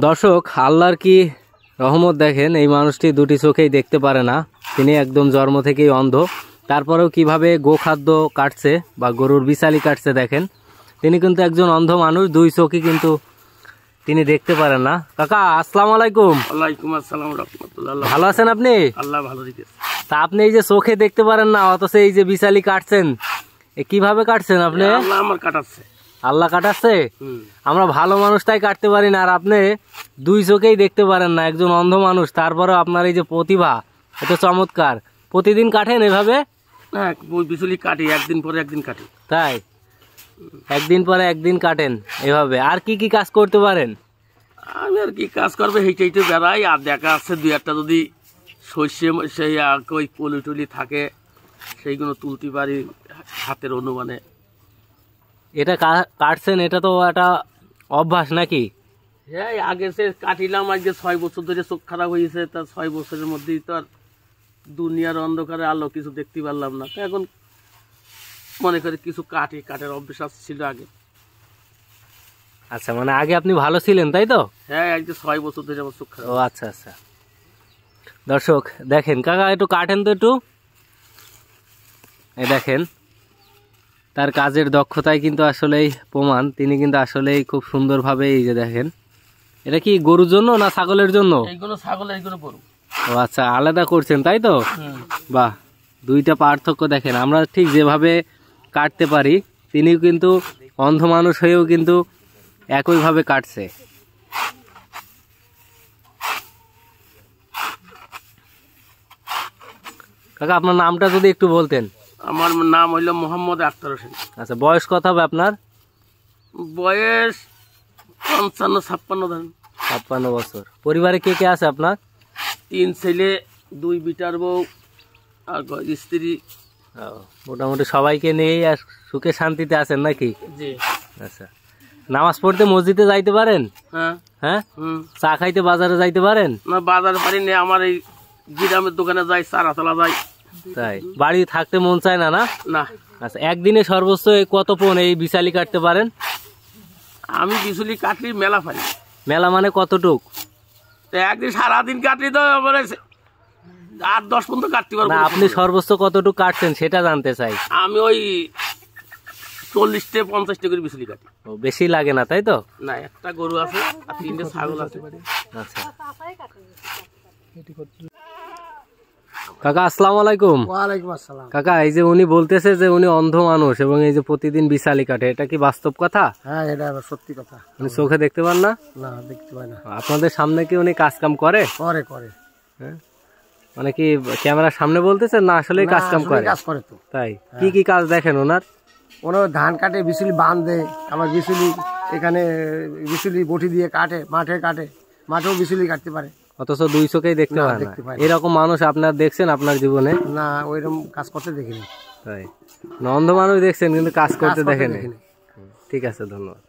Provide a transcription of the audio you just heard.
দর্শক, আল্লাহর কি রহমত দেখেন, এই মানুষটি দুটি চোখেই দেখতে পারে না। তিনি একদম জন্ম থেকেই অন্ধ। তারপরেও কিভাবে গোখাদ্য কাটছে বা গরুর বিচালি কাটছে দেখেন। তিনি কিন্তু একজন অন্ধ মানুষ, দুই চোখই কিন্তু তিনি দেখতে পারেন না। কাকা, আসসালামু আলাইকুম। ওয়ালাইকুম আসসালাম রাহমাতুল্লাহ। ভালো আছেন আপনি? আল্লাহ ভালো রেখেছে। তা আপনি এই যে চোখে দেখতে পারেন না, অথচ এই যে বিচালি কাটছেন, কিভাবে কাটছেন আপনি? আল্লাহ আমার কাটাচ্ছে। আল্লাহ কাটাচ্ছে? আমরা ভালো মানুষটাই কাটতে পারি না, আর আপনি দুই চোখেই দেখতে পারেন না, একজন অন্ধ মানুষ। তারপরেও আপনার এই যে প্রতিভা, এটা চমৎকার। প্রতিদিন কাটেন এভাবে? হ্যাঁ, বিচুলি কাটি, একদিন পরে একদিন কাটি। তাই? একদিন পরে একদিন কাটেন এভাবে। আর কি কি কাজ করতে পারেন? আমি আর কি কাজ করবে, হেঁটে হেঁটে বেড়াই। আর দেখা যাচ্ছে দুই একটা যদি শস্যে সেই ওই পলি টলি থাকে, সেইগুলো তুলতে পারি হাতের অনুমানে। এটা কাটছেন, এটা তো একটা অভ্যাস নাকি? হ্যাঁ, আগে সে কাটিলাম, আজকে 6 বছর ধরে চোখ খারাপ হয়েছে। তার 6 বছরের মধ্যেই তো আর দুনিয়ার অন্ধকারে আলো কিছু দেখতে পারলাম না। তো এখন মনে করি কিছু কাটের অভ্যাস ছিল আগে। আচ্ছা, মানে আগে আপনি ভালো ছিলেন, তাই তো? হ্যাঁ, আজকে 6 বছর ধরে আমার চোখ খারাপ। ও আচ্ছা আচ্ছা। দর্শক দেখেন, কাকা একটু কাটেন তো একটু। এই দেখেন, তার কাজের দক্ষতায় কিন্তু আসলেই প্রমাণ। তিনি কিন্তু আসলেই খুব সুন্দরভাবে, এই যে দেখেন, এটা কি গরুর জন্য না ছাগলের জন্য? এইগুলো ছাগল, এইগুলো গরু। ও আচ্ছা, আলাদা করছেন তাই তো? বাহ, দুইটা পার্থক্য দেখেন। আমরা ঠিক যেভাবে কাটতে পারি, তিনি কিন্তু অন্ধ মানুষ হয়েও কিন্তু একইভাবে কাটছে। কাকা, আপনার নামটা যদি একটু বলতেন। আমার নাম হইল মোহাম্মদ আখতার হোসেন। আচ্ছা, বয়স কত হবে আপনার? বয়স 55-56 ধরেন। 56 বছর। পরিবারে কে কে আছে আপনার? 3 ছেলে, 2 বিটার বউ আর স্ত্রী। মোটামুটি সবাইকে নিয়েই আর সুখে শান্তিতে আছেন নাকি? জি। আচ্ছা, নামাজ পড়তে মসজিদে যাইতে পারেন? হ্যাঁ হ্যাঁ। চা খাইতে বাজারে যাইতে পারেন? না, বাজারে পারি না। আমার এই গ্রামের দোকানে যাই, চারাতলা যাই। তাই? বাড়ি থাকতে মন চায় না? না না। আচ্ছা, একদিনে সর্বোচ্চ কত পণ এই বিচালি কাটতে পারেন? আমি বিচুলি কাটলি মেলা পারি। মেলা মানে কতটুক? একদিন সারাদিন কাটলি তো 8-10 পর্যন্ত কাটতে পারবো। না, আপনি সর্বোচ্চ কতটুক কাটছেন সেটা জানতে চাই। আমি ওই 40-50 করে বিচুলি কাটি। ও, বেশি লাগে না তাই তো? না, একটা গরু আছে আর 3টে ছাগল আছে। আচ্ছা কাকা, আসসালামু আলাইকুম। ওয়ালাইকুম আসসালাম। কাকা, এই যে উনি বলতেছে যে উনি অন্ধ মানুষ এবং এই যে প্রতিদিন বিচালি কাটে, এটা কি বাস্তব কথা? হ্যাঁ, এটা সত্যি কথা। উনি চোখে দেখতে পান না? না, দেখতে পাই না। আপনাদের সামনে কি উনি কাজ কাম করে? করে। হ্যাঁ, মানে কি ক্যামেরার সামনে বলতেছেন না আসলে কাজ কাম করে? কাজ করে তো। তাই? কি কি কাজ দেখেন ওনার? ওনার ধান কাটে, বিচুলি বাঁধে, আবার বিচুলি এখানে বিচুলি বটি দিয়ে কাটে, মাঠেও বিচুলি কাটতে পারে। অথচ দুই চোখেই দেখতে পারে না। এরকম মানুষ আপনার দেখছেন আপনার জীবনে? না, ওইরকম কাজ করতে দেখিনি। তাই? অন্ধ মানুষ দেখছেন কিন্তু কাজ করতে দেখেন। ঠিক আছে, ধন্যবাদ।